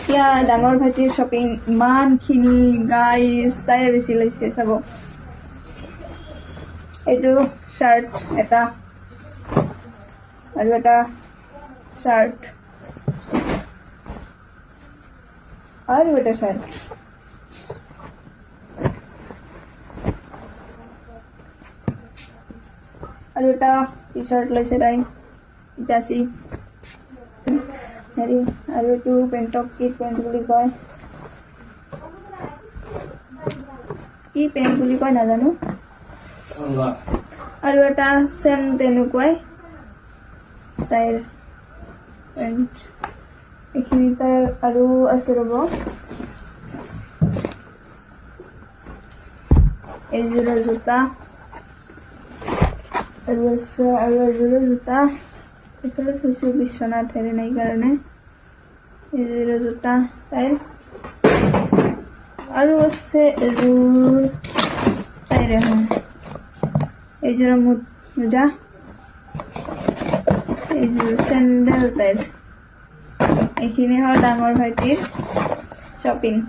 এতিয়া ডাঙৰ ভাইটিৰ শ্বপিং ইমানখিনি গাইজ তাই বেছি লৈছে চাব এইটো শাৰ্ট এটা আৰু এটা শাৰ্ট আৰু এটা শাৰ্ট আৰু এটা টি শাৰ্ট লৈছে তাই ইটাচি হেৰি আৰু এইটো পেণ্টক কি পেণ্ট বুলি কয় কি পেণ্ট বুলি কয় নাজানো আৰু এটা চেম তেনেকুৱাই তাইৰ পেণ্ট এইখিনি তাইৰ আৰু আছে ৰ'ব এইযোৰৰ জোতা আৰু আছে আৰু এযোৰৰ জোতা এইফালে থৈছোঁ বিশ্বনাথ হেৰি নাই কাৰণে এইযোৰৰ জোতা তাইৰ আৰু আছে এযোৰ তাইৰ এইযোৰৰ মোজা এইযোৰ চেণ্ডেল তাইৰ এইখিনি হ'ল ডাঙৰ ভাইটিৰ শ্বপিং